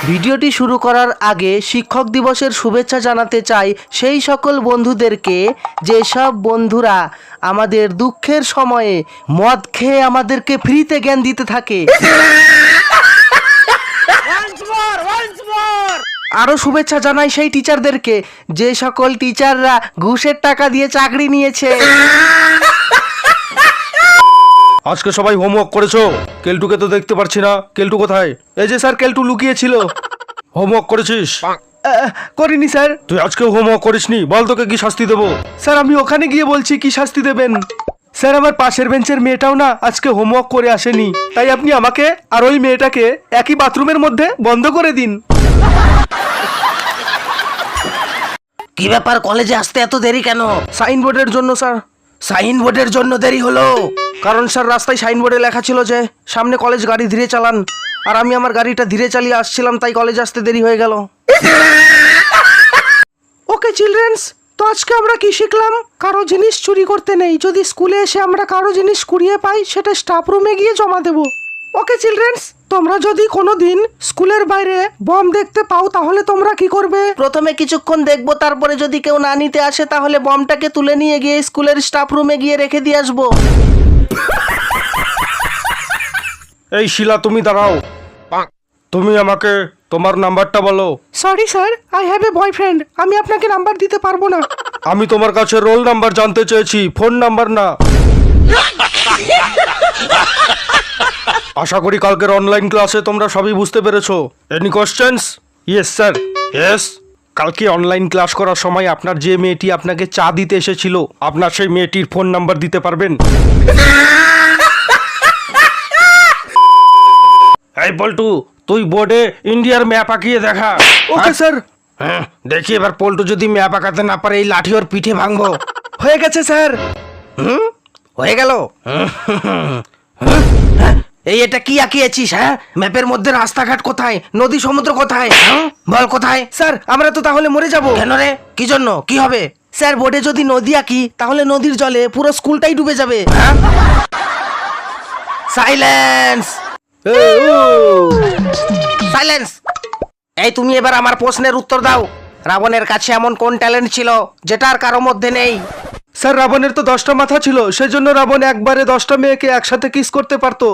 ভিডিওটি শুরু করার আগে শিক্ষক দিবসের শুভেচ্ছা জানাতে চাই সেই সকল বন্ধুদেরকে যেসব বন্ধুরা আমাদের দুঃখের সময়ে মদ খেয়ে আমাদেরকে ফ্রিতে জ্ঞান দিতে থাকে। আরও শুভেচ্ছা জানাই সেই টিচারদেরকে যে সকল টিচাররা ঘুষের টাকা দিয়ে চাকরি নিয়েছে। আজকে সবাই হোমওয়ার্ক করেছো? কেলটুকে তো দেখতে পারছি না, কেলটু কোথায়? এই যে স্যার, কেলটু লুকিয়েছিল। হোমওয়ার্ক করেছিস? করিনি স্যার। তুই আজকে হোমওয়ার্ক করিসনি, বল তোকে কি শাস্তি দেবো? স্যার আমি ওখানে গিয়ে বলছি কি শাস্তি দেবেন। স্যার আমার পাশের বেঞ্চের মেয়েটাও না আজকে হোমওয়ার্ক করে আসেনি, তাই আপনি আমাকে আর ওই মেয়েটাকে একই বাথরুমের মধ্যে বন্ধ করে দিন। কি ব্যাপার, কলেজে আসতে এত দেরি কেন? সাইনবোর্ডের জন্য স্যার। সাইনবোর্ডের জন্য দেরি হলো? কারণ স্যার রাস্তায় সাইনবোর্ডে লেখা ছিল যে সামনে কলেজ, গাড়ি ধীরে চালান, আর আমি আমার গাড়িটা ধীরে চালিয়ে আসছিলাম, তাই কলেজে আসতে দেরি হয়ে গেল। ওকে চিলড্রেন্স, তো আজকে আমরা কি শিখলাম? কারো জিনিস চুরি করতে নেই। যদি স্কুলে এসে আমরা কারো জিনিস কুড়িয়ে পাই সেটা স্টাফ রুমে গিয়ে জমা দেব। ওকে চিলড্রেন্স, তোমরা যদি কোনো দিন স্কুলের বাইরে বম দেখতে পাও তাহলে তোমরা কি করবে? প্রথমে কিছুক্ষণ দেখবো, তারপরে যদি কেউ না নিতে আসে তাহলে বমটাকে তুলে নিয়ে গিয়ে স্কুলের স্টাফ রুমে গিয়ে রেখে দিয়ে আসবো। এই শিলা, তুমি দাঁড়াও। তুমি আমাকে তোমার নাম্বারটা বলো। Sorry sir, I have a boyfriend, আমি আপনাকে নাম্বার দিতে পারবো না। আমি তোমার কাছে রোল নাম্বার জানতে চেয়েছি, ফোন নাম্বার না। আশা করি কালকের অনলাইন ক্লাসে তোমরা সবই বুঝতে পেরেছো। Any questions? Yes sir. Yes. কালকে অনলাইন ক্লাস করার সময় আপনার যে মেয়েটি আপনাকে চা দিতে এসেছিল, আপনার সেই মেয়েটির ফোন নাম্বার দিতে পারবেন? এই পল্টু, তুই বোর্ডে ইন্ডিয়ার ম্যাপ আঁকিয়ে দেখা। Okay sir. হ্যাঁ, দেখি এবার পল্টু যদি ম্যাপ আঁকাতে না পারে এই লাঠি ওর পিঠে ভাঙবো। হয়ে গেছে স্যার। হয়ে গেল? এই এটা কি আঁকিয়েছিস? হ্যাঁ, ম্যাপের মধ্যে রাস্তাঘাট কোথায়, নদী সমুদ্র কোথায়? বল কোথায়? স্যার আমরা তো তাহলে মরে যাব। কেন রে, কি জন্য, কি হবে? স্যার বোর্ডে যদি নদী আঁকি তাহলে নদীর জলে পুরো স্কুলটাই ডুবে যাবে। Silence, silence. এই তুমি এবার আমার প্রশ্নের উত্তর দাও। রাবণের কাছে এমন কোন ট্যালেন্ট ছিল যেটার কারো মধ্যে নেই? স্যার রাবণের তো 10টা মাথা ছিল, সেজন্য রাবণ একবারে 10টা মেয়েকে একসাথে কিস করতে পারতো।